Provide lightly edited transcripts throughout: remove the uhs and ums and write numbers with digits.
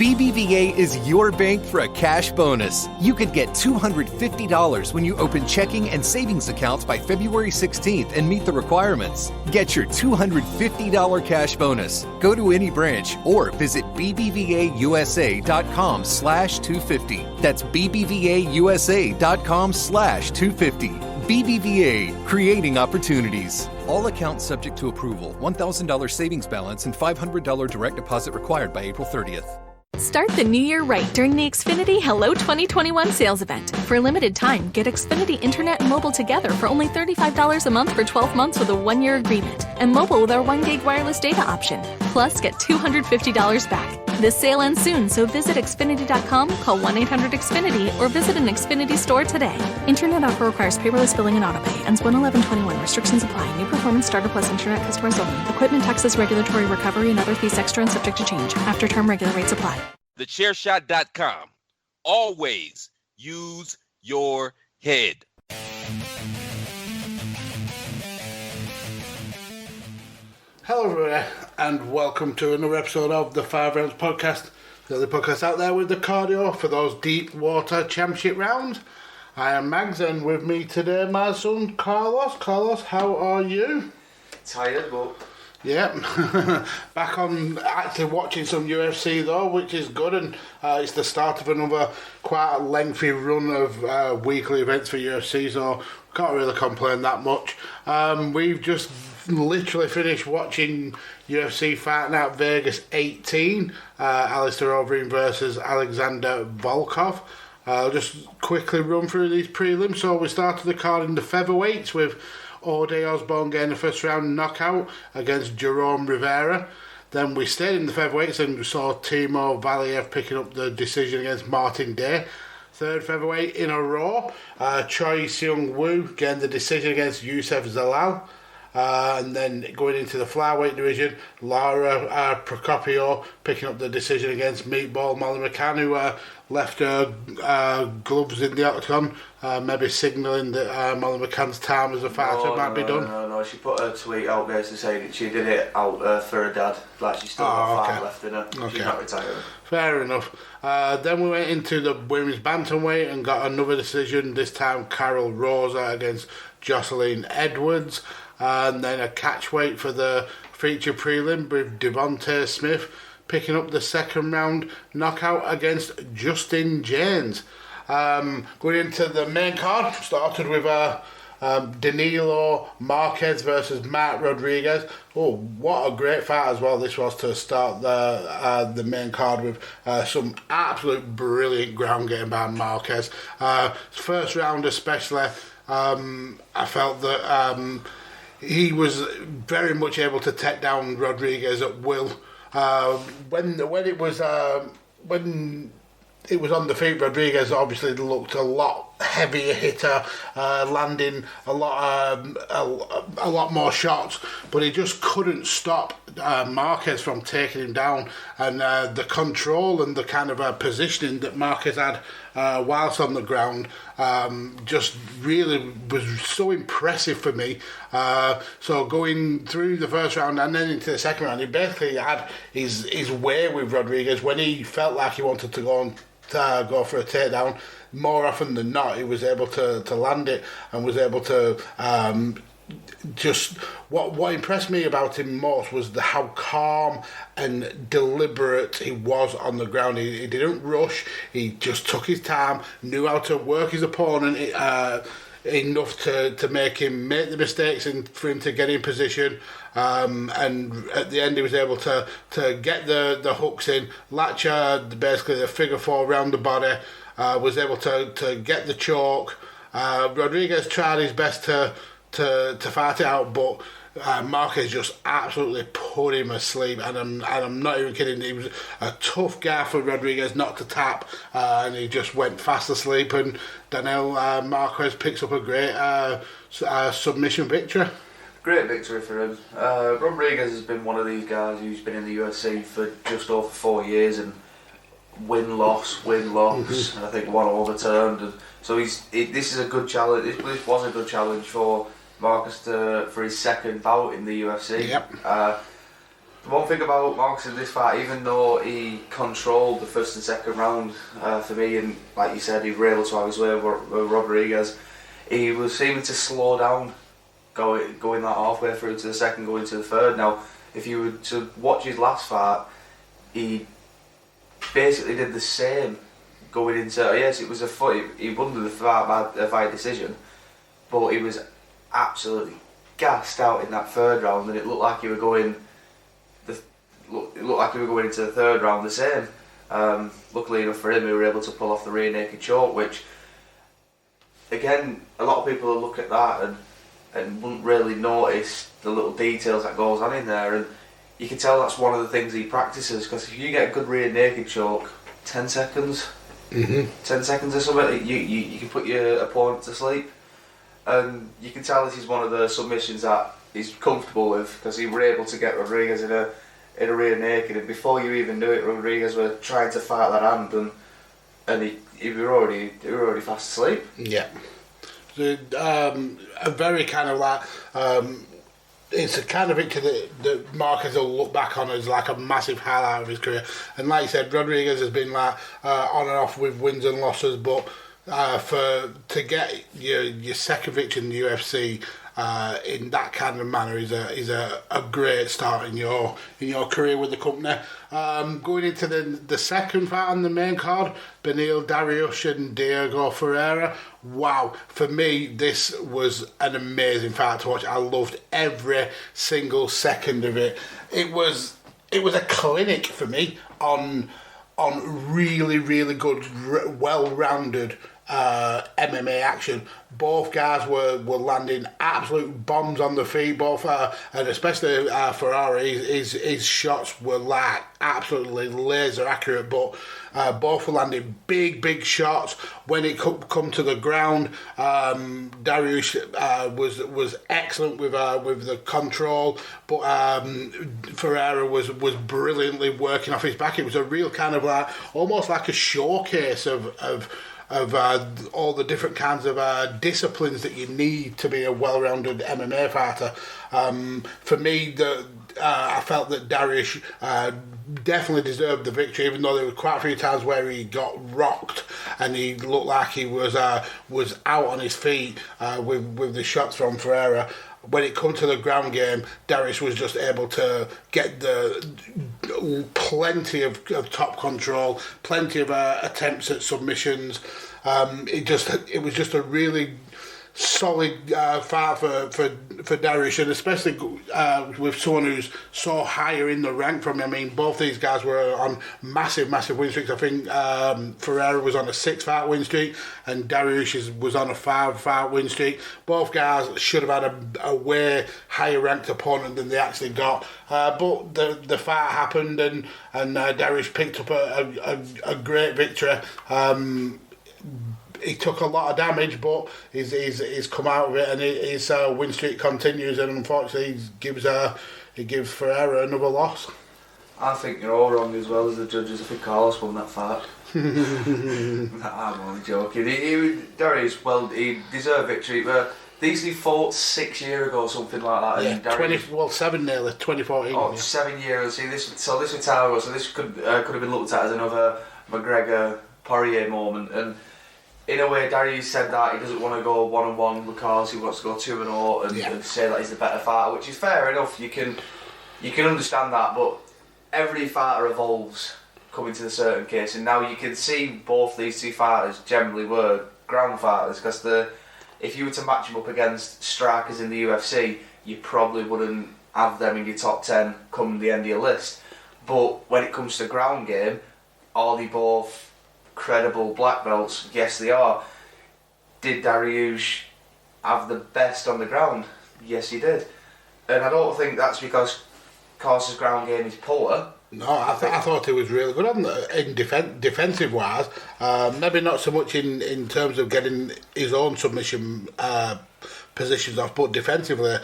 BBVA is your bank for a cash bonus. You could get $250 when you open checking and savings accounts by February 16th and meet the requirements. Get your $250 cash bonus. Go to any branch or visit bbvausa.com/250. That's bbvausa.com/250. BBVA, creating opportunities. All accounts subject to approval. $1,000 savings balance and $500 direct deposit required by April 30th. Start the new year right during the Xfinity Hello 2021 sales event. For a limited time, get Xfinity Internet and mobile together for only $35 a month for 12 months with a 1-year agreement. And mobile with our 1 gig wireless data option. Plus, get $250 back. This sale ends soon, so visit Xfinity.com, call 1-800-XFINITY, or visit an Xfinity store today. Internet offer requires paperless billing and autopay. Ends 1/11/21. Restrictions apply. New performance starter plus internet customers only. Equipment taxes, regulatory recovery, and other fees extra and subject to change. After term regular rates apply. TheChairshot.com. Always use your head. Hello everybody, and welcome to another episode of the 5 Rounds Podcast. The other podcast out there with the cardio for those deep water championship rounds. I am Mags, and with me today my son Carlos. Carlos, how are you? Tired, but... Yep. Back on actually watching some UFC though, which is good, and it's the start of another quite lengthy run of weekly events for UFC, so can't really complain that much. We've just literally finished watching UFC Fight Night Vegas 18, Alistair Overeem versus Alexander Volkov. I'll just quickly run through these prelims. So we started the card in the featherweights with Ode Osborne getting the first round knockout against Jerome Rivera. Then we stayed in the featherweights and we saw Timo Valiev picking up the decision against Martin Day. Third featherweight in a row, Choi Seung-woo getting the decision against Youssef Zalal. And then going into the flyweight division, Lara Procopio picking up the decision against Meatball Molly McCann, who left her gloves in the octagon, maybe signalling that Molly McCann's time as a fighter might be done. No, she put her tweet out basically saying that she did it out for her dad, like she's still got fight left in her. She's not retiring. Fair enough. Then we went into the women's bantamweight and got another decision, this time Carol Rosa against Jocelyn Edwards. And then a catchweight for the feature prelim with Devontae Smith picking up the second round knockout against Justin James. Going into the main card, started with Danilo Marquez versus Mark Rodriguez. Oh, what a great fight as well this was to start the main card with some absolute brilliant ground game by Marquez. First round especially, I felt that he was very much able to take down Rodriguez at will. When it was on the feet, Rodriguez obviously looked a lot heavier hitter, landing a lot more shots, but he just couldn't stop Marquez from taking him down. And the control and the kind of positioning that Marquez had whilst on the ground just really was so impressive for me. So going through the first round and then into the second round, he basically had his way with Rodriguez. When he felt like he wanted to go for a takedown, more often than not he was able to land it and was able to just what impressed me about him most was how calm and deliberate he was on the ground. He didn't rush, he just took his time, knew how to work his opponent enough to make him make the mistakes and for him to get in position, and at the end he was able to get the hooks in, latch basically the figure four around the body, was able to get the choke. Rodriguez tried his best to fight it out, but Marquez just absolutely put him asleep, and I'm not even kidding. He was a tough guy for Rodriguez not to tap, and he just went fast asleep, and Daniel Marquez picks up a great submission victory. Great victory for him. Rodriguez has been one of these guys who's been in the UFC for just over 4 years, and win-loss, and I think one overturned, and so this is a good challenge. This was a good challenge for Marcus for his second bout in the UFC. Yep. The one thing about Marcus in this fight, even though he controlled the first and second round for me, and like you said, he was able to have his way with Rodriguez, he was seeming to slow down, going that halfway through to the second, going to the third. Now, if you were to watch his last fight, he basically did the same going into. Yes, it was a fight. He won the fight by a fight decision, but he was absolutely gassed out in that third round, and it looked like he were going. It looked like we were going into the third round the same. Luckily enough for him, we were able to pull off the rear naked choke, which, again, a lot of people will look at that and wouldn't really notice the little details that goes on in there. And you can tell that's one of the things he practices, because if you get a good rear naked choke, 10 seconds, 10 seconds or something, you can put your opponent to sleep. And you can tell this is one of the submissions that he's comfortable with, because he were able to get Rodriguez in a rear naked, and before you even knew it, Rodriguez were trying to fight that hand, and he were already fast asleep. Yeah. So, a very kind of like it's a kind of victory that Marcus will look back on as like a massive highlight of his career. And like you said, Rodriguez has been like on and off with wins and losses, but to get your second victory in the UFC in that kind of manner is a great start in your career with the company. Going into the second fight on the main card, Beneil Dariush and Diego Ferreira. Wow, for me this was an amazing fight to watch. I loved every single second of it. It was a clinic for me on really, really good, well-rounded MMA action. Both guys were landing absolute bombs on the feet, both and especially Ferrari, his shots were like absolutely laser accurate, but both were landing big shots. When it come to the ground, Dariush was excellent with the control, but Ferreira was brilliantly working off his back. It was a real kind of like almost like a showcase of all the different kinds of disciplines that you need to be a well-rounded MMA fighter. For me, I felt that Dariush definitely deserved the victory, even though there were quite a few times where he got rocked and he looked like he was out on his feet with the shots from Ferreira. When it comes to the ground game, Dariush was just able to get plenty of top control, plenty of attempts at submissions. It was just a really solid fight for Dariush, and especially with someone who's so higher in the rank from him. I mean, both these guys were on massive win streaks. I think Ferreira was on a 6-fight win streak and Dariush was on a 5-fight win streak. Both guys should have had a way higher ranked opponent than they actually got, but the fight happened and Dariush picked up a great victory. He took a lot of damage, but he's come out of it, and his win streak continues. And unfortunately, he gives Ferreira another loss. I think you're all wrong as well as the judges. I think Carlos won that fight. I'm only joking. Darius, well, he deserved victory. These he fought 6 years ago, something like that. Yeah, 7 nearly, 2014. Oh, yeah. 7 years. See, this was time ago. So this could have been looked at as another McGregor Poirier moment, and in a way, Darius said that he doesn't want to go 1-1 because he wants to go 2-0 and say that he's the better fighter, which is fair enough. You can understand that, but every fighter evolves coming to a certain case, and now you can see both these two fighters generally were ground fighters, because if you were to match them up against strikers in the UFC, you probably wouldn't have them in your top 10 come the end of your list. But when it comes to ground game, are they both credible black belts? Yes, they are. Did Dariush have the best on the ground? Yes, he did. And I don't think that's because Carl's ground game is poor. No, I thought he was really good on in defensive wise. Maybe not so much in terms of getting his own submission positions off, but defensively,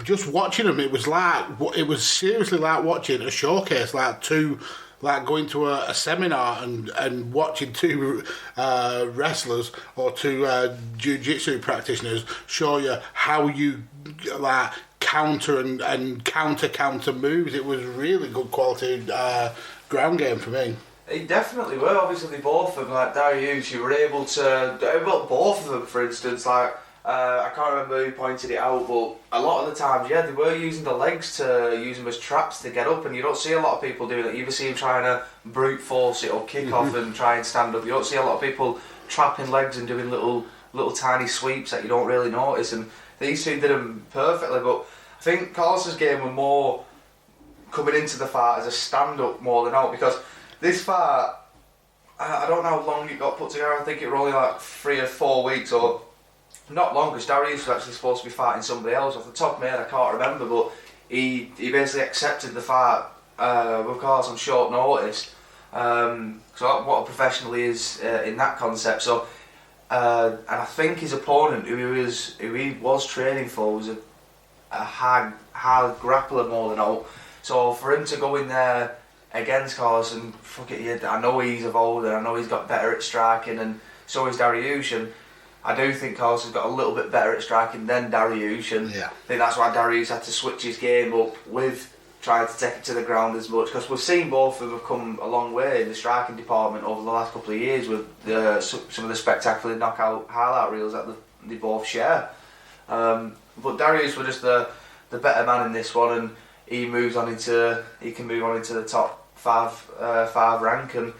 just watching him, it was seriously like watching a showcase, like going to a seminar and watching two wrestlers or two jiu-jitsu practitioners show you how you counter and counter moves. It was really good quality ground game for me. It definitely were. Obviously, both of them, like Dariush, you were able to. Well, both of them, for instance, like I can't remember who pointed it out, but a lot of the times, yeah, they were using the legs to use them as traps to get up, and you don't see a lot of people doing it. You either see them trying to brute force it or kick off and try and stand up. You don't see a lot of people trapping legs and doing little tiny sweeps that you don't really notice, and these two did them perfectly. But I think Carlos's game were more coming into the fight as a stand-up more than out, because this fight, I don't know how long it got put together. I think it was only like 3 or 4 weeks, or not long, because Darius was actually supposed to be fighting somebody else. Off the top of my head, I can't remember, but he basically accepted the fight with Carlos on short notice. So what a professional he is in that concept. So, and I think his opponent, who he was training for, was a hard grappler more than all. So for him to go in there against Carlos and fuck it, yeah, I know he's evolved and I know he's got better at striking, and so is Dariush, and I do think Carlos has got a little bit better at striking than Dariush, and I think that's why Dariush had to switch his game up with trying to take it to the ground as much, because we've seen both of them have come a long way in the striking department over the last couple of years with some of the spectacular knockout highlight reels that they both share. But Dariush was just the better man in this one, and he can move on into the top five rank, and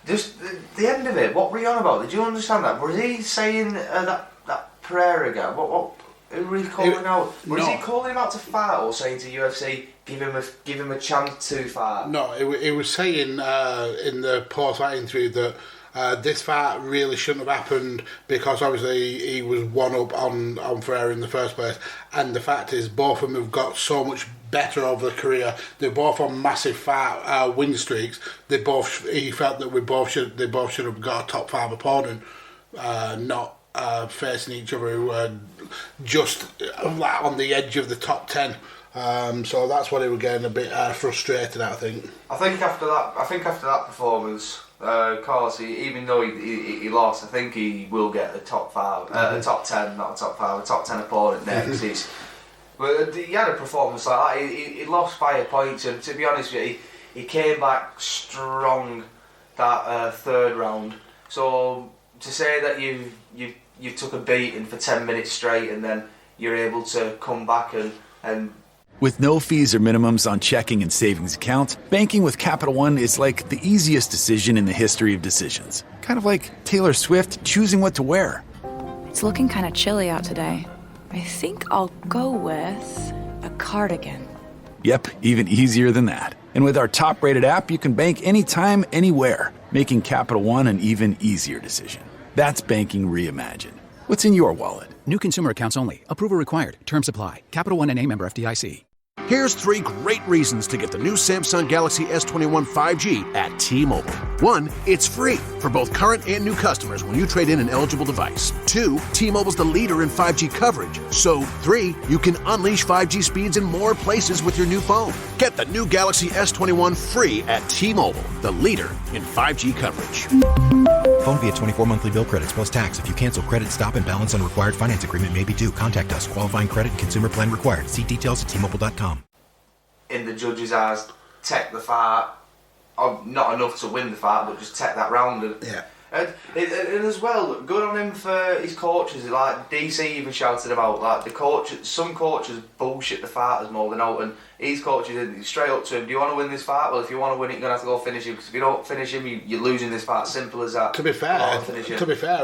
just the end of it. What were you on about? Did you understand that? Was he saying that prayer again? What? Who were he calling out? Was he calling him out to fight, or saying to UFC, give him a chance to fight? No, it was saying in the post-fight interview that this fight really shouldn't have happened, because obviously he was one up on Ferreira in the first place, and the fact is both of them have got so much better over the career. They're both on massive fight win streaks. He felt that they both should have got a top 5 opponent, not facing each other who were just on the edge of the top 10. So that's what he was getting a bit frustrated at, I think. I think after that performance, Carlos, even though he lost, I think he will get a top 5, a top 10, not a top 5, a top 10 opponent next. But he had a performance like that. He lost by a point, and to be honest with you, he came back strong that third round. So to say that you took a beating for 10 minutes straight and then you're able to come back and With no fees or minimums on checking and savings accounts, banking with Capital One is like the easiest decision in the history of decisions. Kind of like Taylor Swift choosing what to wear. It's looking kind of chilly out today. I think I'll go with a cardigan. Yep, even easier than that. And with our top-rated app, you can bank anytime, anywhere, making Capital One an even easier decision. That's banking reimagined. What's in your wallet? New consumer accounts only. Approval required. Terms apply. Capital One NA, member FDIC. Here's 3 great reasons to get the new Samsung Galaxy S21 5G at T-Mobile. 1, it's free for both current and new customers when you trade in an eligible device. 2, T-Mobile's the leader in 5G coverage. So 3, you can unleash 5G speeds in more places with your new phone. Get the new Galaxy S21 free at T-Mobile, the leader in 5G coverage. Phone via 24 monthly bill credits plus tax. If you cancel credit, stop, and balance on required finance agreement may be due. Contact us. Qualifying credit and consumer plan required. See details at T-Mobile.com. In the judges' eyes, take the fight, not enough to win the fight, but just take that round. And as well, good on him for his coaches. Like DC even shouted about, like the coach. Some coaches bullshit the fighters more than out, and his coaches straight up to him. Do you want to win this fight? Well, if you want to win it, you're gonna have to go finish him. Because if you don't finish him, you're losing this fight. Simple as that. To be fair,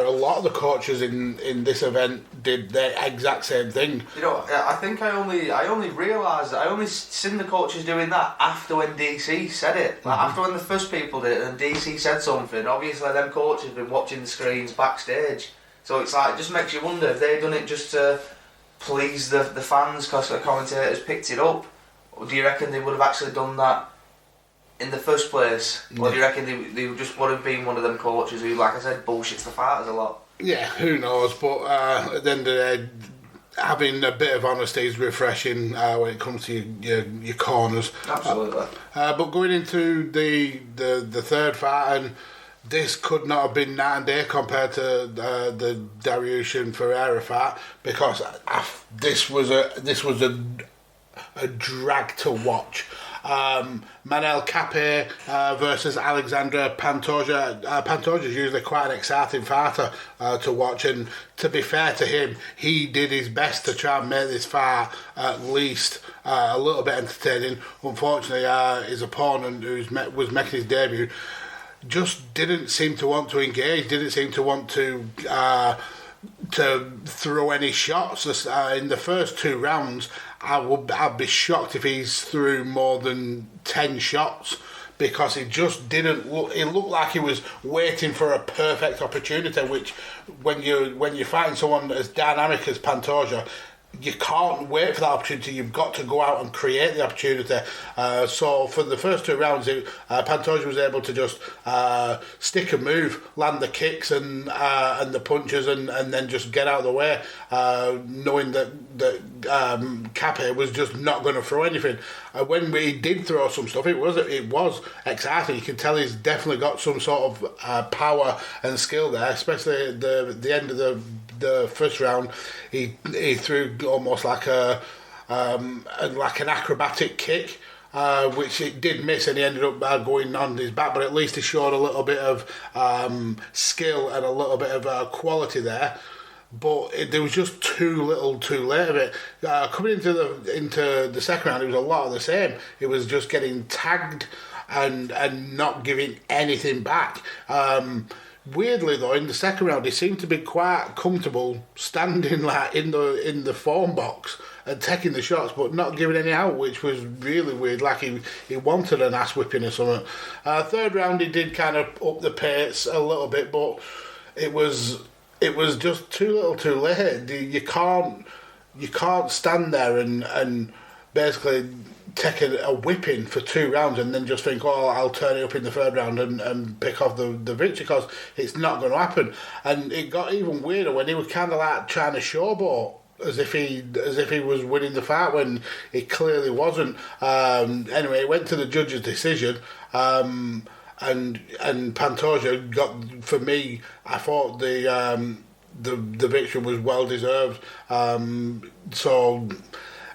a lot of the coaches in this event did the exact same thing. You know, I think I only realised that I only seen the coaches doing that after when DC said it. Like after when the first people did it, and DC said something. Obviously, them coaches have been watching the screens backstage, so it's like it just makes you wonder if they've done it just to please the fans because the commentators picked it up, or do you reckon they would have actually done that in the first place, or do you reckon they just would have been one of them coaches who, like I said, bullshits the fighters a lot? Yeah, who knows, but at the end of the day, having a bit of honesty is refreshing when it comes to your corners. Absolutely. But going into the third fight, and this could not have been night and day compared to the Dariush and Ferreira fight, because this was a a drag to watch. Manel Capé versus Alexandre Pantoja. Pantoja is usually quite an exciting fighter to watch, and to be fair to him, he did his best to try and make this fight at least a little bit entertaining. Unfortunately, his opponent, who was making his debut, just didn't seem to want to engage, didn't seem to want to throw any shots. In the first 2 rounds, I'd be shocked if he's threw more than 10 shots, because it just didn't look. It looked like he was waiting for a perfect opportunity. Which, when you find someone as dynamic as Pantoja, you can't wait for that opportunity. You've got to go out and create the opportunity. So for the first 2 rounds, Pantoja was able to just stick and move, land the kicks and the punches, and then just get out of the way, knowing that Capé was just not going to throw anything. When we did throw some stuff, it was exciting. You can tell he's definitely got some sort of power and skill there, especially at the end of the first round. He threw almost like an acrobatic kick, which it did miss, and he ended up going on his back, but at least he showed a little bit of skill and a little bit of quality there. But there was just too little too late of it. Coming into the second round, it was a lot of the same. It was just getting tagged and not giving anything back. Weirdly though, in the second round, he seemed to be quite comfortable standing like in the phone box and taking the shots, but not giving any out, which was really weird. Like he wanted an ass whipping or something. Third round, he did kind of up the pace a little bit, but it was just too little, too late. You can't stand there and basically take a whipping for 2 rounds and then just think, oh, I'll turn it up in the third round and pick off the victory, because it's not going to happen. And it got even weirder when he was kind of like trying to showboat as if he was winning the fight when he clearly wasn't. Anyway, it went to the judge's decision. And Pantoja got, for me, I thought the victory was well deserved. So,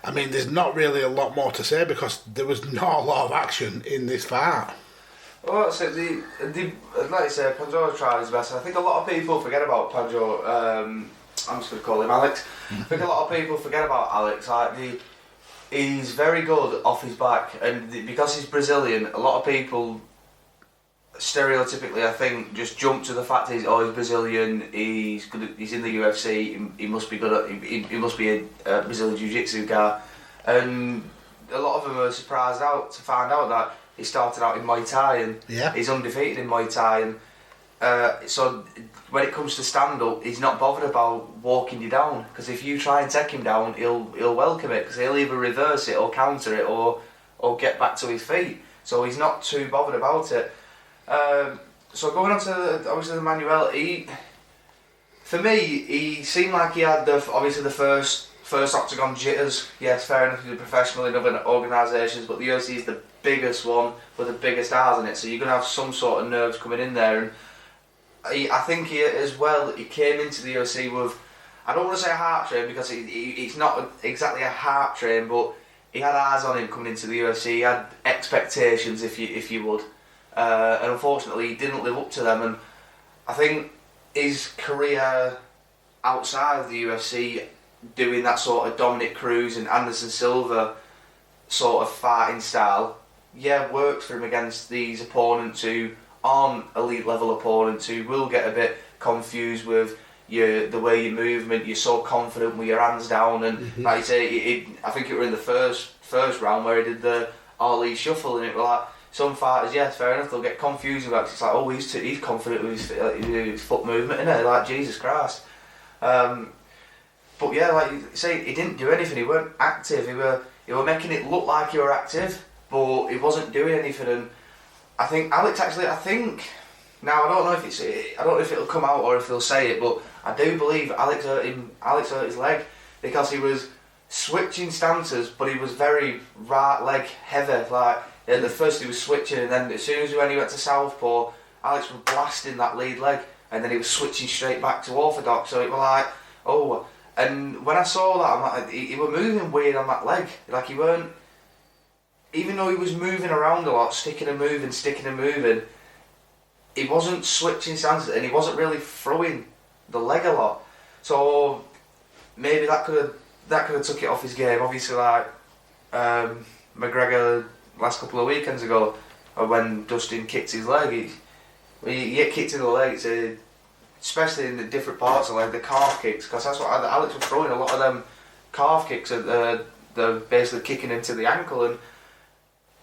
I mean, there's not really a lot more to say because there was not a lot of action in this fight. Well, so like you said, Pantoja tried his best. I think a lot of people forget about Pantoja. I'm just going to call him Alex. I think a lot of people forget about Alex. Like he's very good off his back, and because he's Brazilian, a lot of people stereotypically, I think, just jump to the fact he's Brazilian. He's good. He's in the UFC. He must be good at. He must be a Brazilian jiu-jitsu guy, and a lot of them are surprised to find out that he started out in Muay Thai and he's undefeated in Muay Thai. And so when it comes to stand-up, he's not bothered about walking you down, because if you try and take him down, he'll welcome it, because he'll either reverse it or counter it or get back to his feet. So he's not too bothered about it. So going on to obviously the Manuel, for me, he seemed like he had the first octagon jitters. Yes, fair enough, he's a professional in other organisations, but the UFC is the biggest one with the biggest R's in it, so you're going to have some sort of nerves coming in there. And I think he came into the UFC with, I don't want to say a heart train, because it's not exactly a heart train, but he had eyes on him coming into the UFC. He had expectations, if you would, and unfortunately he didn't live up to them. And I think his career outside of the UFC, doing that sort of Dominic Cruz and Anderson Silva sort of fighting style, worked for him against these opponents who aren't elite level opponents, who will get a bit confused with the way you movement. You're so confident with your hands down, and like you say, I think it was in the first round where he did the Ali shuffle, and it was like, some fighters, yes, fair enough, they'll get confused about it. It's like, oh, he's confident with his foot movement, innit? Like, Jesus Christ. But yeah, like you say, he didn't do anything. He weren't active. He were making it look like he were active, but he wasn't doing anything. And I think Alex now I don't know if it'll come out or if he'll say it, but I do believe Alex hurt his leg, because he was switching stances, but he was very right leg heavy. Like at the first he was switching, and then as soon as when he went to southpaw, Alex was blasting that lead leg, and then he was switching straight back to orthodox. So it was like, And when I saw that, I'm like, he were moving weird on that leg. Like he weren't, even though he was moving around a lot, sticking and moving, he wasn't switching stances and he wasn't really throwing the leg a lot. So maybe that could have took it off his game. Obviously, like McGregor last couple of weekends ago, when Dustin kicked his leg, he get kicked in the leg, especially in the different parts of like the calf kicks, because that's what Alex was throwing, a lot of them calf kicks at they're basically kicking into the ankle, and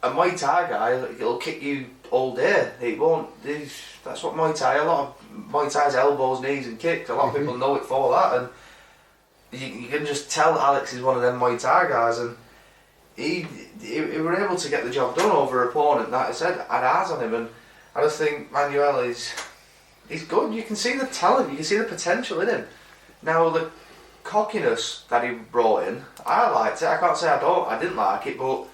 a Muay Thai guy, he'll kick you all day. It won't. That's what Muay Thai. A lot of Muay Thai's elbows, knees, and kicks. A lot of people know it for that, and you can just tell Alex is one of them Muay Thai guys, and he were able to get the job done over an opponent that I said had eyes on him, and I just think Manuel he's good. You can see the talent, you can see the potential in him. Now the cockiness that he brought in, I liked it. I can't say I didn't like it, but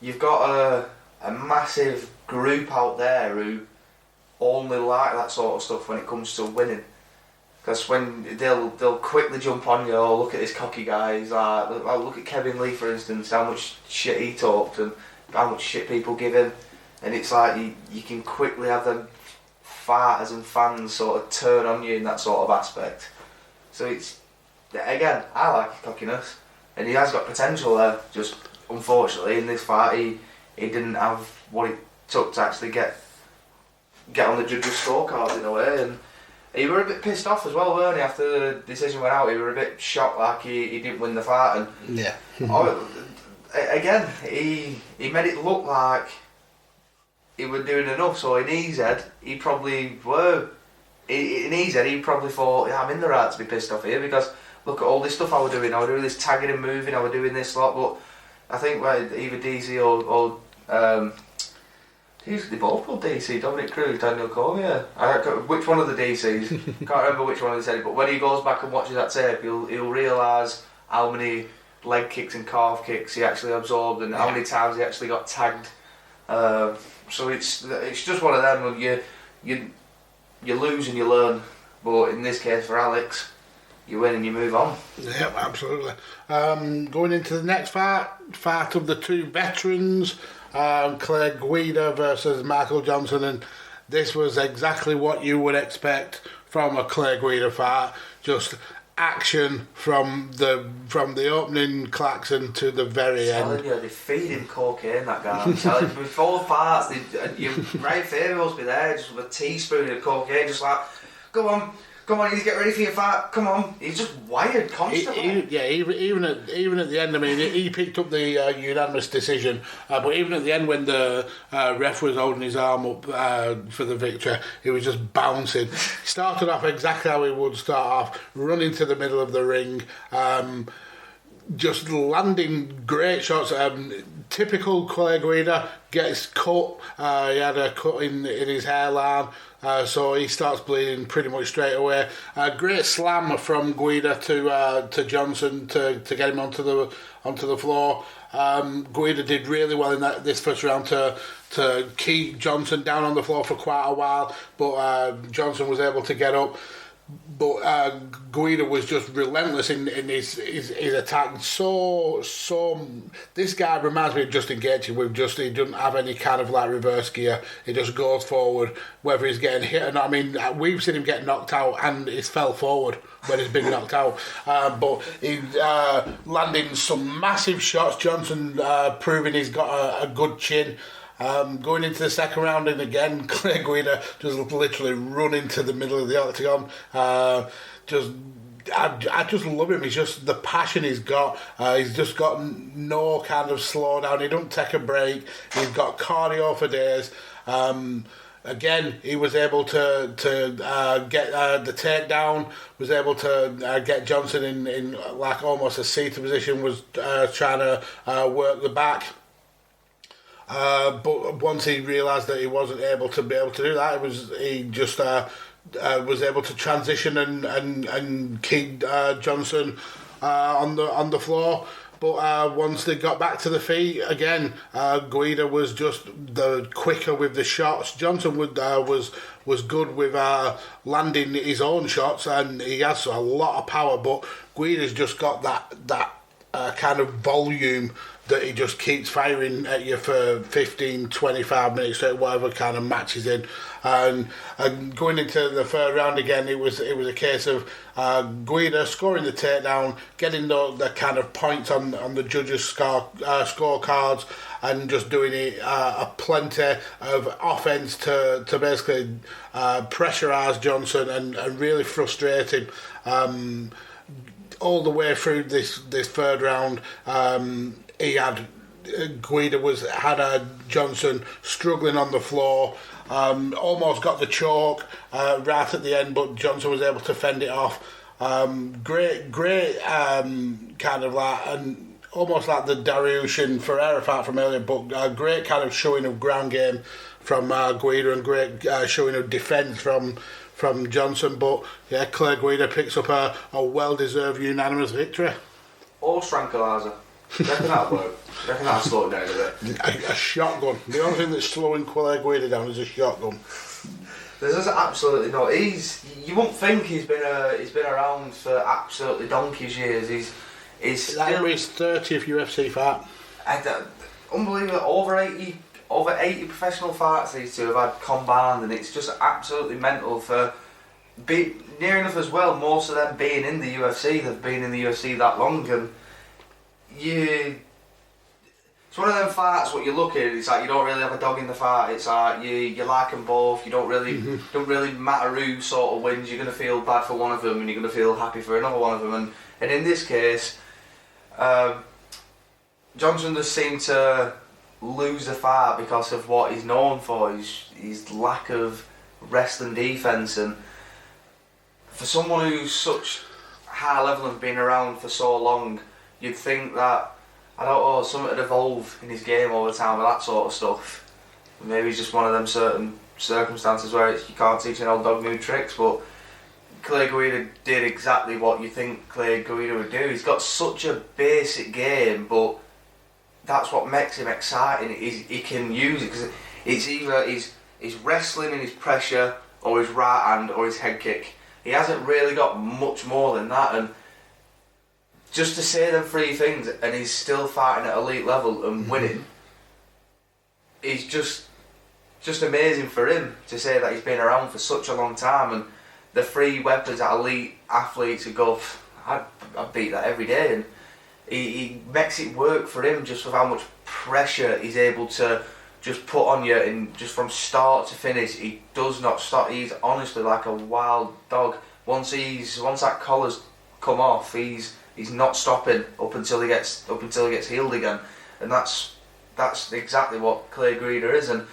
you've got a massive group out there who only like that sort of stuff when it comes to winning. Because when they'll quickly jump on you, oh, look at this cocky guy, he's like, look at Kevin Lee for instance, how much shit he talked and how much shit people give him, and it's like you can quickly have them fighters and fans sort of turn on you in that sort of aspect. So it's, again, I like cockiness, and he has got potential there, just unfortunately in this fight he didn't have what it took to actually get on the judges' scorecards in a way, and he were a bit pissed off as well, weren't he? After the decision went out, he were a bit shocked, like he didn't win the fight. And yeah. Again, he made it look like he were doing enough. So in his head, he probably were. In his head, he probably thought, yeah, I'm in the right to be pissed off here because look at all this stuff I was doing. I was doing this tagging and moving. I was doing this lot. But I think either DC or they both called DC, Dominic Cruz, Daniel Cormier. Which one of the DCs? Can't remember which one they said it, but when he goes back and watches that tape, he'll realise how many leg kicks and calf kicks he actually absorbed and how many times he actually got tagged. So it's just one of them. You lose and you learn, but in this case for Alex, you win and you move on. Yeah, absolutely. Going into the next fight of the two veterans. Clay Guida versus Michael Johnson, and this was exactly what you would expect from a Clay Guida fight. Just action from the opening klaxon to the very end. You, they feed him cocaine, that guy. I'm telling you, before fights, Ryan Faber must be there just with a teaspoon of cocaine, just like, come on, you need to get ready for your fight. Come on, he's just wired constantly. Even at the end, I mean, he picked up the unanimous decision, but even at the end, when the ref was holding his arm up for the victory, he was just bouncing. Started off exactly how he would start off, running to the middle of the ring, just landing great shots. Typical Clay Guida, gets cut. He had a cut in his hairline. So he starts bleeding pretty much straight away. Great slam from Guida to Johnson to get him onto the floor. Guida did really well in this first round to keep Johnson down on the floor for quite a while, but Johnson was able to get up. But Guida was just relentless in his attack. So this guy reminds me of Justin Gaethje. He doesn't have any kind of like reverse gear. He just goes forward, whether he's getting hit or not. I mean, we've seen him get knocked out and he's fell forward when he's been knocked out. But he's landing some massive shots. Johnson proving he's got a good chin. Going into the second round, and again, Clay Guida just literally run into the middle of the octagon. I just love him. He's just the passion he's got. He's just got no kind of slowdown. He don't take a break. He's got cardio for days. Again, he was able to get the takedown. Was able to get Johnson in like almost a seated position. Was trying to work the back. But once he realised that he wasn't able to do that, he just was able to transition and keep Johnson on the floor. But once they got back to the feet, again, Guida was just the quicker with the shots. Johnson was good with landing his own shots, and he has a lot of power, but Guida's just got that kind of volume that he just keeps firing at you for 15, 25 minutes, whatever kind of match he's in. And going into the third round again, it was a case of Guida scoring the takedown, getting the kind of points on the judges' scorecards, and just doing it a plenty of offense to basically pressurise Johnson and really frustrate him. All the way through this third round, Guida had Johnson struggling on the floor, almost got the choke right at the end, but Johnson was able to fend it off. Great kind of like, and almost like the Dariush and Ferreira fight from earlier, but a great kind of showing of ground game from Guida, and great showing of defence from Johnson. But yeah, Clay Guida picks up a well-deserved unanimous victory. Or tranquilizer. Reckon that'll work. Reckon that'll slow it down a bit. A shotgun. The only thing that's slowing Clay Guida down is a shotgun. There's absolutely no. You wouldn't think he's been around for absolutely donkey's years. He's still his 30th UFC fight. Unbelievable. Over 80 professional fights these two have had combined, and it's just absolutely mental for near enough as well. Most of them being in the UFC, they've been in the UFC that long, and it's one of them fights. What you look at, it's like you don't really have a dog in the fight. It's like you like them both. You don't really matter who sort of wins. You're gonna feel bad for one of them, and you're gonna feel happy for another one of them. And in this case, Johnson just seemed to lose the fight because of what he's known for, his lack of wrestling defence. And for someone who's such high level and been around for so long, you'd think that, I don't know, something had evolved in his game over time with that sort of stuff. Maybe it's just one of them certain circumstances where you can't teach an old dog new tricks, but Clay Guida did exactly what you think Clay Guida would do. He's got such a basic game, but that's what makes him exciting. He can use it, because it's either his wrestling and his pressure, or his right hand, or his head kick. He hasn't really got much more than that, and just to say them three things and he's still fighting at elite level and winning, is just amazing for him to say that he's been around for such a long time. And the three weapons that elite athletes would go, I'd beat that every day. And he makes it work for him just with how much pressure he's able to just put on you, and just from start to finish, he does not stop. He's honestly like a wild dog. Once that collar's come off, he's not stopping up until he gets healed again. And that's exactly what Clay Guida is. And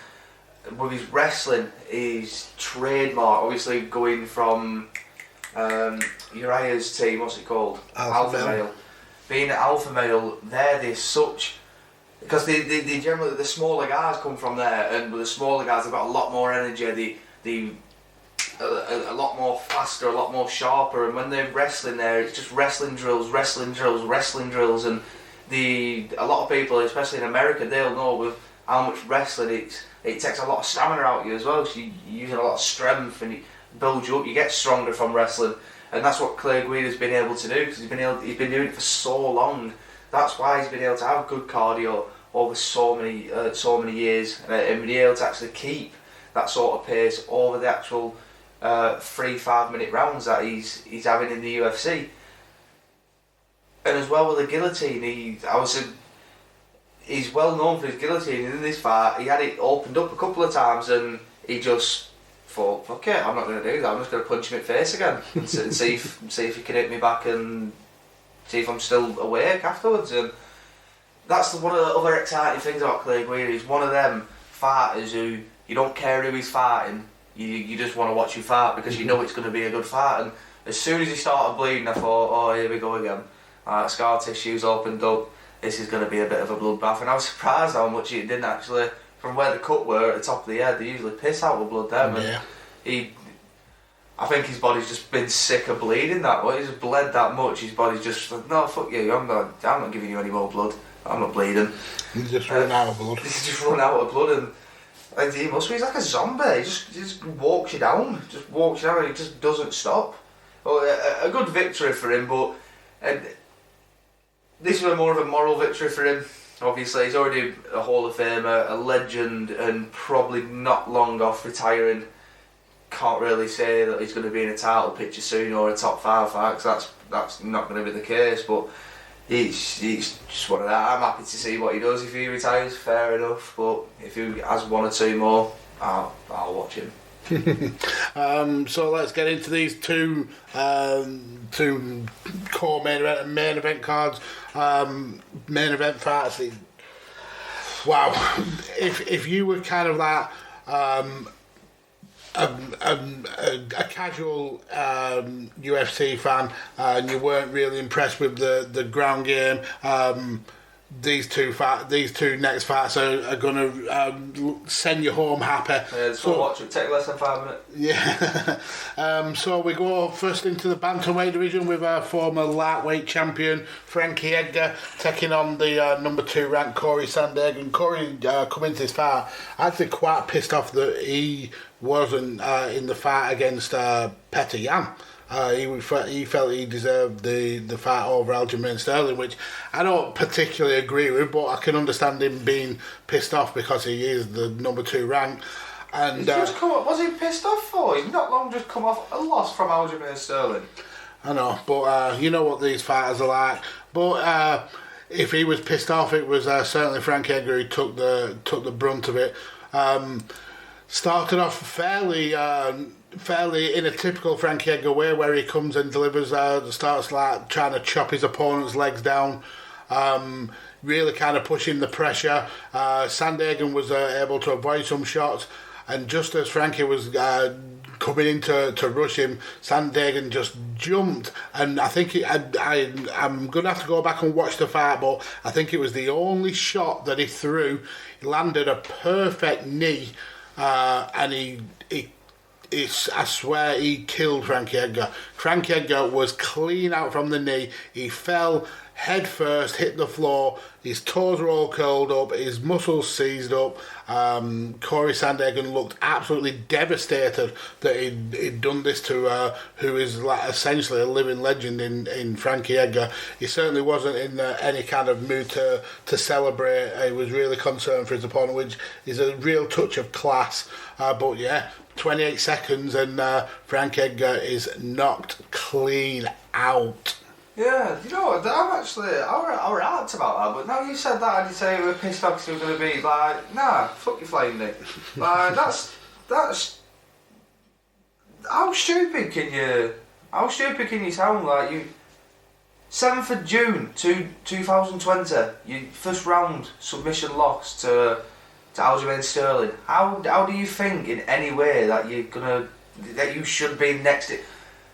with his wrestling, his trademark, obviously going from Uriah's team, what's it called? Alpha Male. Being an alpha male, they're such, because they generally, the smaller guys come from there, and with the smaller guys they've got a lot more energy, a lot more faster, a lot more sharper, and when they're wrestling there, it's just wrestling drills, and a lot of people, especially in America, they'll know with how much wrestling it takes a lot of stamina out of you as well. So you're using a lot of strength, and it builds you up. You get stronger from wrestling. And that's what Clay Guida's been able to do, because he's been doing it for so long. That's why he's been able to have good cardio over so many years, and been able to actually keep that sort of pace over the actual 3-5 minute rounds that he's having in the UFC. And as well with the guillotine, he's well known for his guillotine. And in this fight, he had it opened up a couple of times, and he just thought, fuck it, I'm not going to do that, I'm just going to punch him in the face again and see if he can hit me back and see if I'm still awake afterwards. And that's one of the other exciting things about Clay Guida. He's one of them fighters who you don't care who he's fighting, you just want to watch him fight because you know it's going to be a good fight. And as soon as he started bleeding, I thought, oh, here we go again. Scar tissue's opened up, this is going to be a bit of a bloodbath. And I was surprised how much it didn't actually. From where the cut were at the top of the head, they usually piss out with blood there. Yeah. I think his body's just been sick of bleeding that way. He's bled that much. His body's just like, no, fuck you. I'm not giving you any more blood. I'm not bleeding. He's just run out of blood. He's just run out of blood, and he must be. He's like a zombie. He just walks you down. Just walks you down, and he just doesn't stop. Well, a good victory for him, but this was more of a moral victory for him. Obviously, he's already a Hall of Famer, a legend, and probably not long off retiring. Can't really say that he's going to be in a title picture soon or a top 5 fight, because that's not going to be the case. But he's just one of that. I'm happy to see what he does if he retires. Fair enough. But if he has 1 or 2 more, I'll watch him. So let's get into these two core main event cards. Main event fights. Wow, if you were kind of like a casual UFC fan and you weren't really impressed with the ground game, these two next fights are going to send you home happy. Yeah, so watch it. Take less than 5 minutes. Yeah. So we go first into the bantamweight division with our former lightweight champion Frankie Edgar taking on the number 2 ranked Corey Sandhagen. Corey coming into this fight actually quite pissed off that he wasn't in the fight against Petr Yan. He felt he deserved the fight over Aljamain Sterling, which I don't particularly agree with, but I can understand him being pissed off because he is the number 2 rank. And he's just come up. Was he pissed off for? He's not long just come off a loss from Aljamain Sterling. I know, but you know what these fighters are like. But if he was pissed off, it was certainly Frank Edgar who took the brunt of it. Started off fairly in a typical Frankie Edgar way, where he comes and delivers, starts like trying to chop his opponent's legs down, really kind of pushing the pressure. Sandhagen was able to avoid some shots, and just as Frankie was coming in to rush him, Sandhagen just jumped, and I think I'm going to have to go back and watch the fight, but I think it was the only shot that he threw. He landed a perfect knee, and I swear he killed Frankie Edgar. Frankie Edgar was clean out from the knee. He fell head first, hit the floor. His toes were all curled up. His muscles seized up. Corey Sandhagen looked absolutely devastated that he'd done this to who is like essentially a living legend in Frankie Edgar. He certainly wasn't in any kind of mood to celebrate. He was really concerned for his opponent, which is a real touch of class. But yeah, 28 seconds and Frank Edgar is knocked clean out. Yeah, you know what, I was apt about that, but now you said that, I'd say we were pissed off because we were going to be like, nah, fuck your flying Nick. Like, that's, how stupid can you sound? Like, you, 7th of June 2020, your first round submission loss to Aljamain Sterling. How do you think in any way that that you should be next?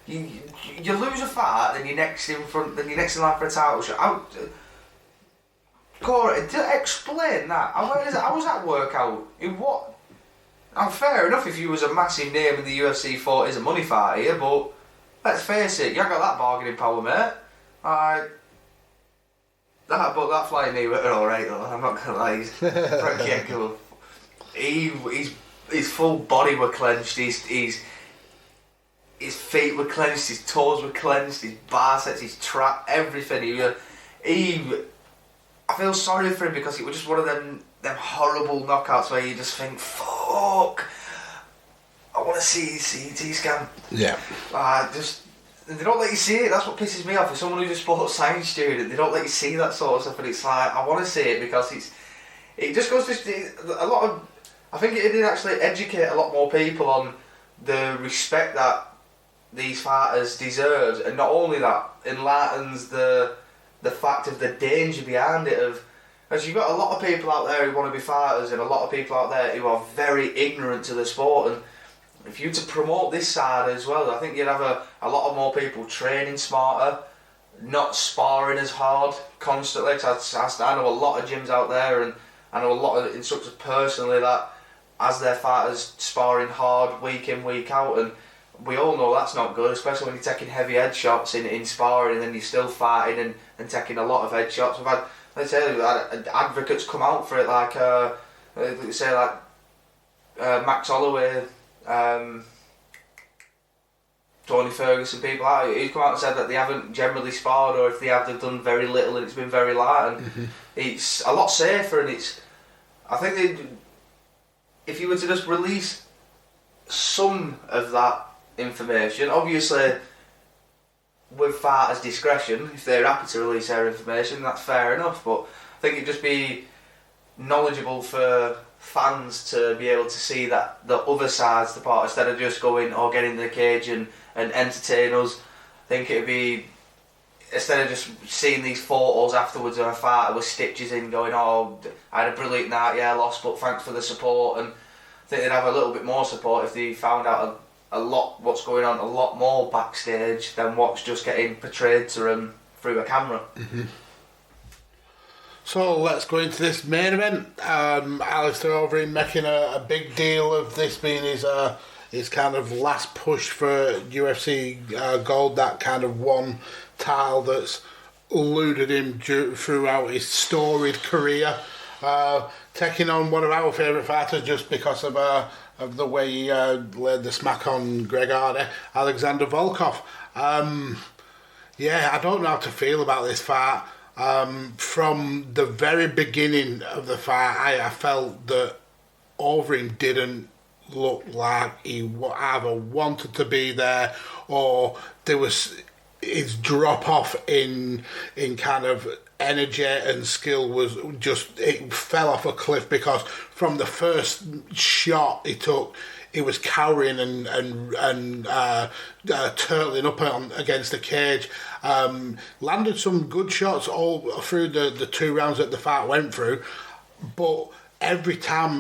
You lose a fight, then you're next in line for a title shot. Corey, explain that. How was that work out? In what? Fair enough if you was a massive name in the UFC fought as a money fight here, but let's face it, you ain't got that bargaining power, mate. That flying knee were alright though, I'm not gonna lie. Frankie Edgar, his full body were clenched, his feet were clenched, his toes were clenched, his biceps, his trap, everything. I feel sorry for him because it was just one of them horrible knockouts where you just think, fuck, I want to see his CT scan. Yeah. They don't let you see it. That's what pisses me off. As someone who's a sports science student, they don't let you see that sort of stuff, and it's like, I want to see it because it just goes to a lot of. I think it did actually educate a lot more people on the respect that these fighters deserve, and not only that, enlightens the fact of the danger behind it. As you've got a lot of people out there who want to be fighters, and a lot of people out there who are very ignorant to the sport, and if you to promote this side as well, I think you'd have a lot of more people training smarter, not sparring as hard constantly. Cause I know a lot of gyms out there, and I know a lot of instructors personally that as their fighters sparring hard week in, week out, and we all know that's not good, especially when you're taking heavy head shots in sparring and then you're still fighting and taking a lot of head shots. We've had, let's say, advocates come out for it, like Max Holloway, Tony Ferguson, people like that, who's come out and said that they haven't generally sparred, or if they have, they've done very little and it's been very light, and it's a lot safer. And I think if you were to just release some of that information, obviously with fighters' discretion, if they're happy to release their information, that's fair enough, but I think it'd just be knowledgeable for fans to be able to see that the other side's the part, instead of just going or getting in the cage and entertain us. I think it'd be, instead of just seeing these photos afterwards of a fighter with stitches in going, oh, I had a brilliant night, yeah, I lost, but thanks for the support. And I think they'd have a little bit more support if they found out a lot what's going on, a lot more backstage than what's just getting portrayed to them through a camera. So let's go into this main event. Alistair Overeem making a big deal of this being his kind of last push for UFC gold, that kind of one title that's eluded him throughout his storied career. Taking on one of our favourite fighters just because of the way he laid the smack on Greg Hardy, Alexander Volkov. I don't know how to feel about this fight. From the very beginning of the fight, I felt that Overeem didn't look like he either wanted to be there, or there was his drop off in kind of energy and skill was just, it fell off a cliff, because from the first shot he took, he was cowering and turtling up against the cage. Landed some good shots all through the 2 rounds that the fight went through, but every time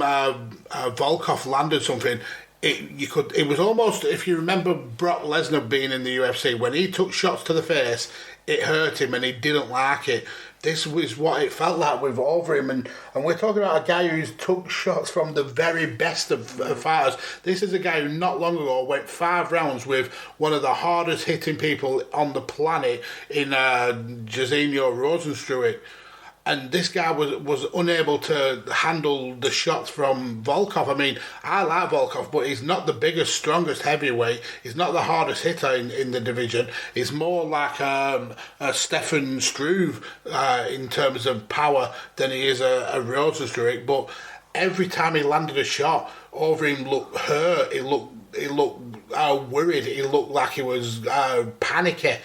Volkov landed something, it was almost, if you remember Brock Lesnar being in the UFC, when he took shots to the face, it hurt him and he didn't like it. This was what it felt like with Overeem, and we're talking about a guy who's took shots from the very best of fighters. This is a guy who not long ago went 5 rounds with one of the hardest hitting people on the planet in Jairzinho Rozenstruik. And this guy was unable to handle the shots from Volkov. I mean, I like Volkov, but he's not the biggest, strongest heavyweight. He's not the hardest hitter in the division. He's more like a Stefan Struve in terms of power than he is a Rozenstruik. But every time he landed a shot, Overeem looked hurt. He looked worried. He looked like he was panicky.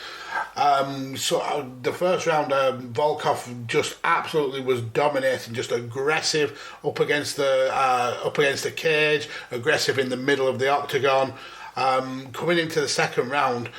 So the first round, Volkov just absolutely was dominating, just aggressive up against the cage, aggressive in the middle of the octagon. Coming into the second round,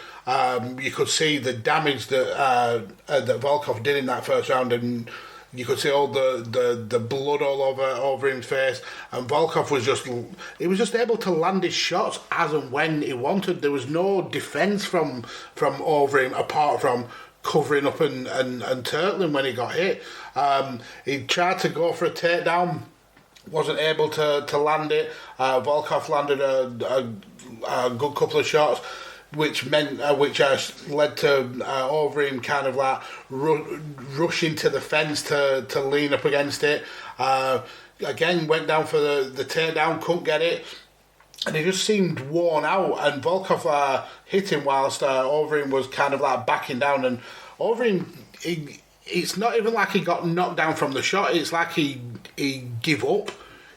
you could see the damage that Volkov did in that first round, and you could see all the blood all over Overeem's face, and Volkov was just able to land his shots as and when he wanted. There was no defence from Overeem apart from covering up and turtling when he got hit. He tried to go for a takedown, wasn't able to land it. Volkov landed a good couple of shots, which led to Overeem kind of like rushing to the fence to lean up against it. Again, went down for the takedown, couldn't get it, and he just seemed worn out. And Volkov hit him whilst Overeem was kind of like backing down. And Overeem, it's not even like he got knocked down from the shot. It's like he gave up.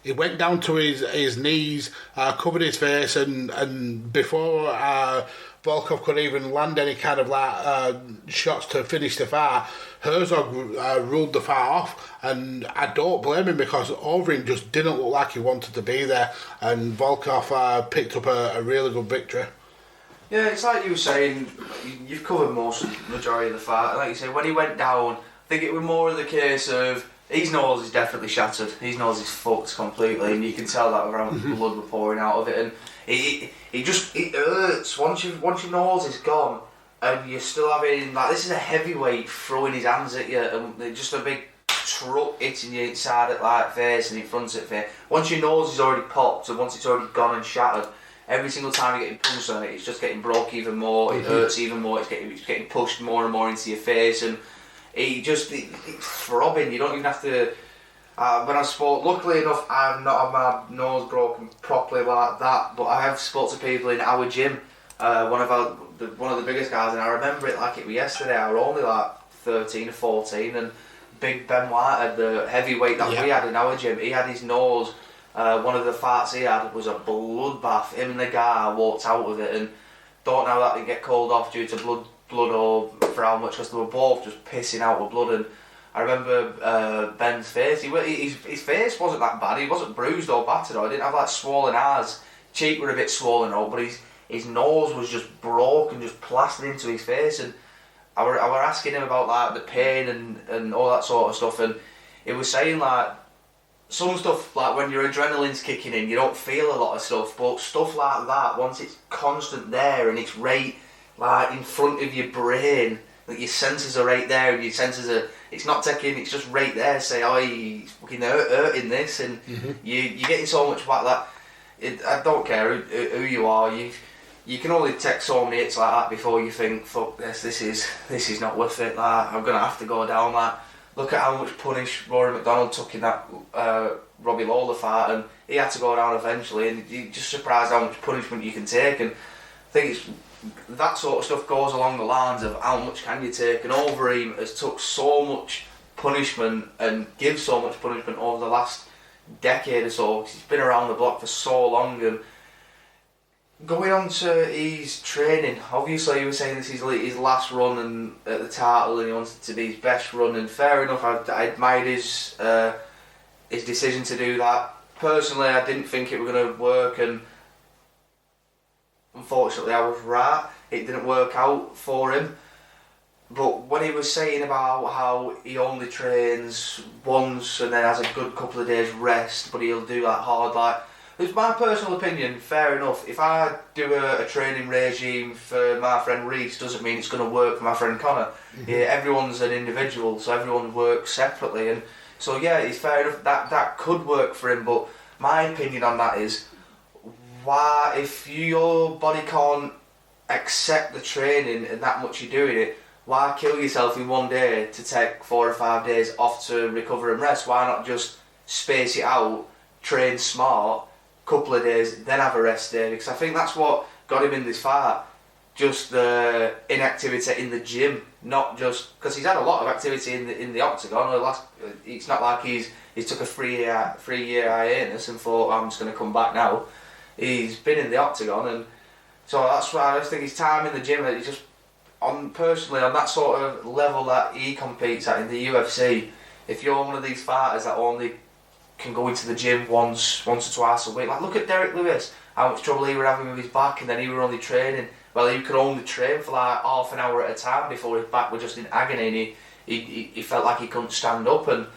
He went down to his knees, covered his face, and before Volkov could even land any kind of like shots to finish the fight, Herzog ruled the fight off, and I don't blame him, because Overeem just didn't look like he wanted to be there, and Volkov picked up a really good victory. Yeah, it's like you were saying, you've covered majority of the fight. Like you say, when he went down, I think it was more of the case of his nose is definitely shattered. His nose is fucked completely, and you can tell that around blood were pouring out of it. And it hurts once your nose is gone, and you're still having like, this is a heavyweight throwing his hands at you, and just a big truck hitting you inside at like face and in front of face. Once your nose is already popped, and once it's already gone and shattered, every single time you're getting punched on it, it's just getting broke even more, it hurts even more, it's getting pushed more and more into your face, and it's throbbing. You don't even have to... when I spoke, luckily enough, I've not had my nose broken properly like that, but I have spoke to people in our gym, one of the biggest guys, and I remember it like it was yesterday. I was only like 13 or 14, and Big Ben Whitehead, the heavyweight that we had in our gym, he had his nose, one of the farts he had was a bloodbath. Him and the guy walked out with it, and don't know that didn't get called off due to blood or for how much, because they were both just pissing out with blood. And I remember Ben's face, his face wasn't that bad, he wasn't bruised or battered, or he didn't have like swollen eyes, cheek were a bit swollen or, but his nose was just broken, just plastered into his face. And I were asking him about like the pain and all that sort of stuff, and he was saying like some stuff, like when your adrenaline's kicking in, you don't feel a lot of stuff, but stuff like that, once it's constant there and it's right like in front of your brain, like your senses are right there, and your senses are, it's not taking, it's just right there, say, oh, he's fucking hurting this, and you're getting so much like that. I don't care who you are, you can only take so many hits like that before you think, fuck this is not worth it, like, I'm going to have to go down. Like, look at how much punish Rory McDonald took in that Robbie Lawler fight, and he had to go down eventually, and you're just surprised how much punishment you can take. And I think that sort of stuff goes along the lines of how much can you take, and Overeem has took so much punishment and gives so much punishment over the last decade or so, because he's been around the block for so long. And going on to his training, obviously he was saying this is his last run and at the title, and he wants it to be his best run, and fair enough, I admired his decision to do that. Personally, I didn't think it was going to work, and unfortunately I was right, it didn't work out for him. But when he was saying about how he only trains once and then has a good couple of days rest, but he'll do that hard, like, it's my personal opinion, fair enough. If I do a training regime for my friend Reese, doesn't mean it's going to work for my friend Connor. Yeah, everyone's an individual, so everyone works separately, and so yeah, it's fair enough that could work for him. But my opinion on that is, why, if your body can't accept the training and that much you're doing it, why kill yourself in one day to take 4 or 5 days off to recover and rest? Why not just space it out, train smart, couple of days, then have a rest day? Because I think that's what got him in this fight, just the inactivity in the gym, not just because he's had a lot of activity in the octagon. It's not like he's took a 3-year hiatus and thought, I'm just going to come back now. He's been in the octagon, and so that's why I just think his time in the gym, it's just personally on that sort of level that he competes at in the UFC. If you're one of these fighters that only can go into the gym once or twice a week, like look at Derek Lewis, how much trouble he were having with his back, and then he were only training. Well, he could only train for like half an hour at a time before his back was just in agony, and he felt like he couldn't stand up, and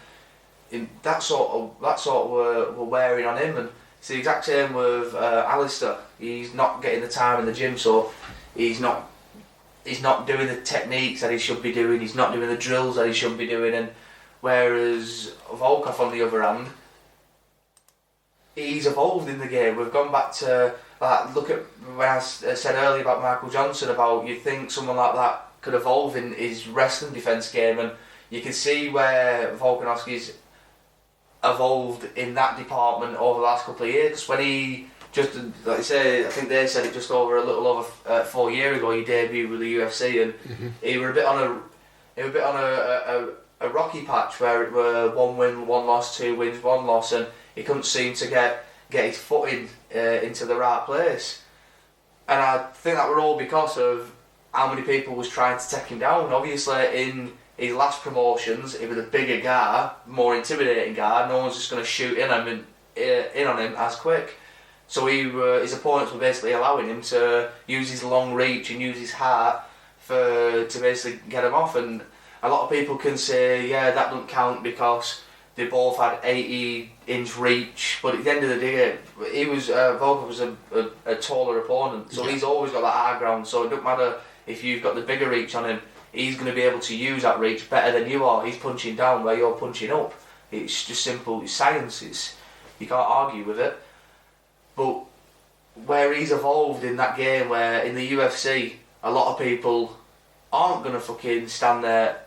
that sort of were wearing on him. And it's the exact same with Alistair. He's not getting the time in the gym, so he's not doing the techniques that he should be doing. He's not doing the drills that he should be doing. And whereas Volkov, on the other hand, he's evolved in the game. We've gone back to, like, look at when I said earlier about Michael Johnson, about you think someone like that could evolve in his wrestling defence game, and you can see where Volkanovski's evolved in that department over the last couple of years. Because when he just, like I say, I think they said it just a little over 4 years ago, he debuted with the UFC, and he were a bit on a rocky patch where it were 1 win, 1 loss, 2 wins, 1 loss, and he couldn't seem to get his footing into the right place. And I think that were all because of how many people was trying to take him down. Obviously, in his last promotions, he was a bigger guy, more intimidating guy. No one's just going to shoot in on him as quick. So his opponents were basically allowing him to use his long reach and use his heart to basically get him off. And a lot of people can say, yeah, that doesn't count because they both had 80-inch reach. But at the end of the day, Volkov was a taller opponent, so he's always got that high ground. So it doesn't matter if you've got the bigger reach on him. He's going to be able to use that reach better than you are. He's punching down where you're punching up. It's just simple. It's science. You can't argue with it. But where he's evolved in that game, where in the UFC, a lot of people aren't going to fucking stand there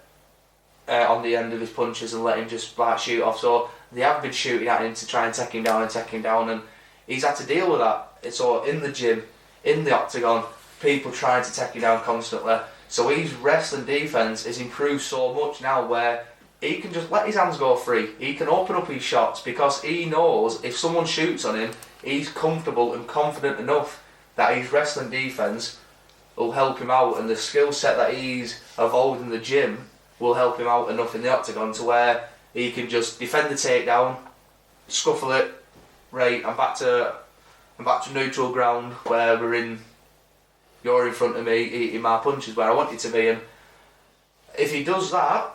on the end of his punches and let him just like shoot off. So they have been shooting at him to try and take him down, and he's had to deal with that. It's all in the gym, in the octagon, people trying to take him down constantly. So his wrestling defense has improved so much now, where he can just let his hands go free. He can open up his shots because he knows if someone shoots on him, he's comfortable and confident enough that his wrestling defense will help him out, and the skill set that he's evolved in the gym will help him out enough in the octagon to where he can just defend the takedown, scuffle it, right, I'm back to neutral ground where you're in front of me eating my punches where I want you to be. And if he does that,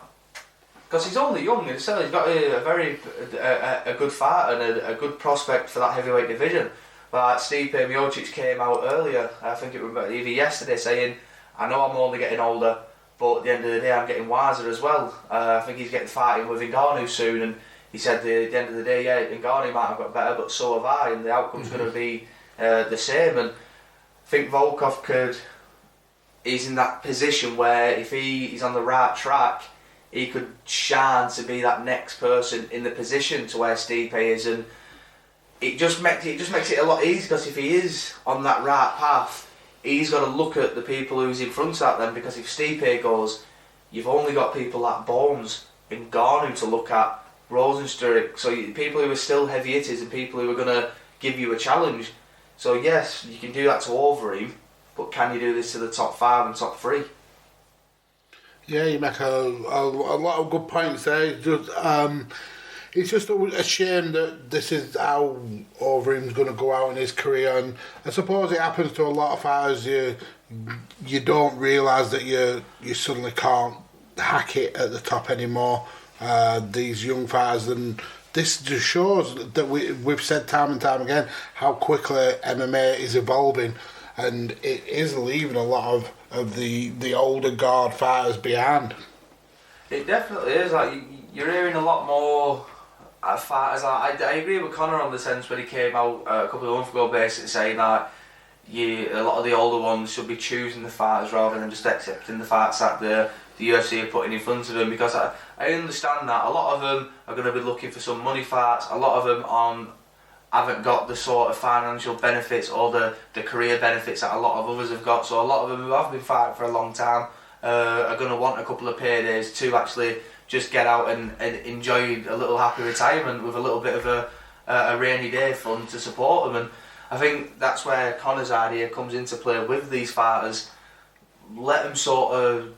because he's only young and still he's got a good fight and a good prospect for that heavyweight division. But Stipe Miocic came out earlier, I think it was either yesterday, saying, I know I'm only getting older, but at the end of the day I'm getting wiser as well. I think he's getting fighting with Ngannou soon, and he said at the end of the day, yeah, Ngannou might have got better, but so have I, and the outcome's going to be the same. And I think Volkov he's in that position where if he's on the right track, he could shine to be that next person in the position to where Stipe is, and it just makes it a lot easier, because if he is on that right path, he's got to look at the people who's in front of that then, because if Stipe goes, you've only got people like Bones and Ngannou to look at, Rosenstruck, so people who are still heavy hitters and people who are going to give you a challenge. So yes, you can do that to Overeem, but can you do this to the top 5 and top 3? Yeah, you make a lot of good points there. It's just a shame that this is how Overeem's going to go out in his career, and I suppose it happens to a lot of fighters. You don't realise that you suddenly can't hack it at the top anymore. These young fighters, and this just shows that we've said time and time again how quickly MMA is evolving, and it is leaving a lot of the older guard fighters behind. It definitely is. Like you're hearing a lot more fighters. I agree with Conor on the sense when he came out a couple of months ago, basically saying that a lot of the older ones should be choosing the fighters rather than just accepting the fights that the UFC are putting in front of them, because I understand that a lot of them are going to be looking for some money fights. A lot of them haven't got the sort of financial benefits or the career benefits that a lot of others have got. So a lot of them who have been fighting for a long time are going to want a couple of paydays to actually just get out and enjoy a little happy retirement with a little bit of a rainy day fun to support them. And I think that's where Conor's idea comes into play with these fighters. Let them sort of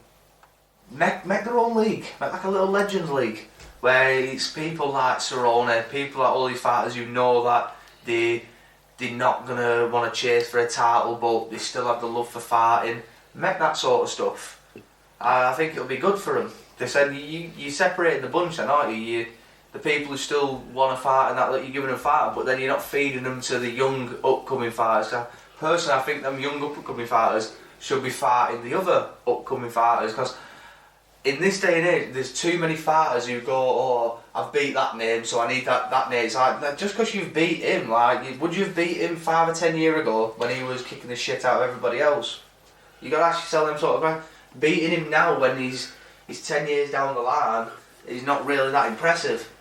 make their own league, make like a little Legends League, where it's people like Cerrone, people like all these fighters who know that they're not going to want to chase for a title, but they still have the love for fighting. Make that sort of stuff. I think it'll be good for them. They said you separating the bunch then, aren't you? The people who still want to fight and that you're giving them fight, but then you're not feeding them to the young upcoming fighters. Personally, I think them young upcoming fighters should be fighting the other upcoming fighters, because in this day and age, there's too many fighters who go, oh, I've beat that name, so I need that name. It's like, just because you've beat him, like, would you have beat him 5 or 10 years ago when he was kicking the shit out of everybody else? You got to ask yourself them sort of, beating him now when he's 10 years down the line, he's not really that impressive.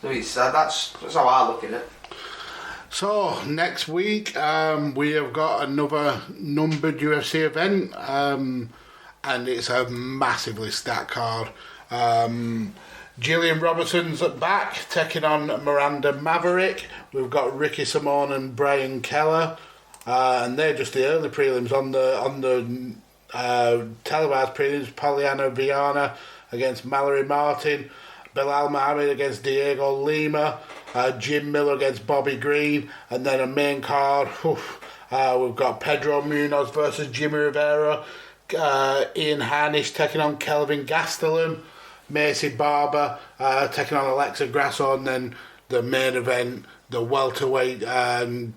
So that's how I look at it. So next week we have got another numbered UFC event. And it's a massively stacked card. Gillian Robertson's back, taking on Miranda Maverick. We've got Ricky Simone and Brian Keller, and they're just the early prelims. On the televised prelims, Polyana Viana against Mallory Martin, Bilal Mohammed against Diego Lima, Jim Miller against Bobby Green, and then a main card. We've got Pedro Munoz versus Jimmy Rivera. Ian Harnish taking on Kelvin Gastelum, Macy Barber taking on Alexa Grasso, and then the main event, the welterweight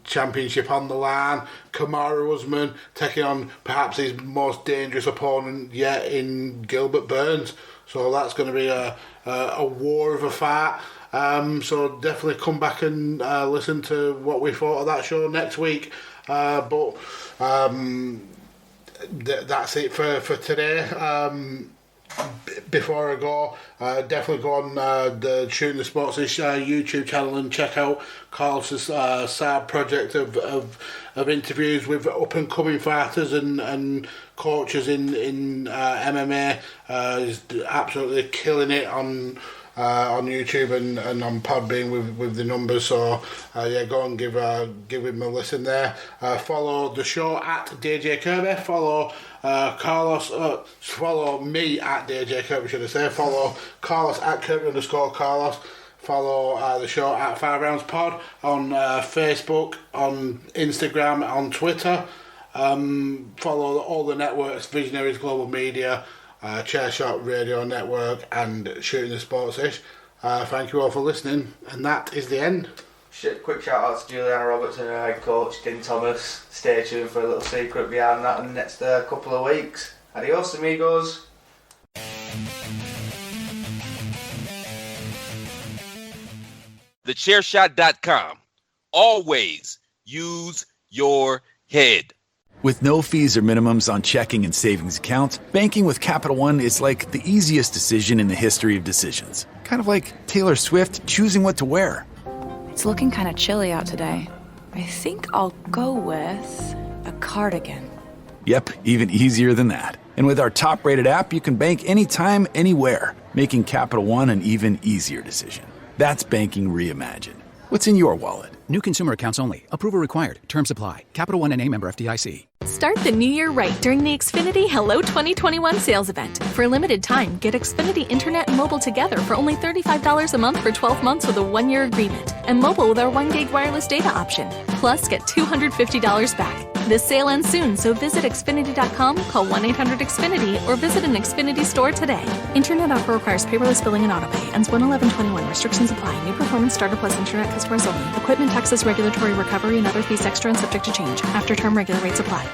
championship on the line, Kamaru Usman taking on perhaps his most dangerous opponent yet in Gilbert Burns. So that's going to be a war of a fight. So definitely come back and listen to what we thought of that show next week. But that's it for today. Before I go, definitely go on the Shooting the Sports-ish YouTube channel and check out Carlos's side project of interviews with up-and-coming fighters and coaches in MMA. He's absolutely killing it on YouTube and on Podbean with the numbers. So go and give him a listen there. Follow the show at DJ Kirby. Follow Carlos. Follow me at DJ Kirby, should I say? Follow Carlos at Kirby_Carlos. Follow the show at 5 Rounds Pod on Facebook, on Instagram, on Twitter. Follow all the networks: Visionaries Global Media, Chairshot Radio Network, and Shooting the Sports-ish. Thank you all for listening, and that is the end. Quick shout out to Juliana Roberts and her head coach, Dean Thomas. Stay tuned for a little secret behind that in the next couple of weeks. Adios, amigos. TheChairshot.com. Always use your head. With no fees or minimums on checking and savings accounts, banking with Capital One is like the easiest decision in the history of decisions. Kind of like Taylor Swift choosing what to wear. It's looking kind of chilly out today. I think I'll go with a cardigan. Yep, even easier than that. And with our top-rated app, you can bank anytime, anywhere, making Capital One an even easier decision. That's banking reimagined. What's in your wallet? New consumer accounts only. Approval required. Terms apply. Capital One NA member FDIC. Start the new year right during the Xfinity Hello 2021 sales event. For a limited time, get Xfinity Internet and mobile together for only $35 a month for 12 months with a 1-year agreement. And mobile with our 1 gig wireless data option. Plus, get $250 back. This sale ends soon, so visit Xfinity.com, call 1-800-XFINITY, or visit an Xfinity store today. Internet offer requires paperless billing and autopay. Ends 1/11/21. Restrictions apply. New performance starter plus internet customers only. Equipment taxes, regulatory recovery, and other fees extra and subject to change. After term regular rates apply.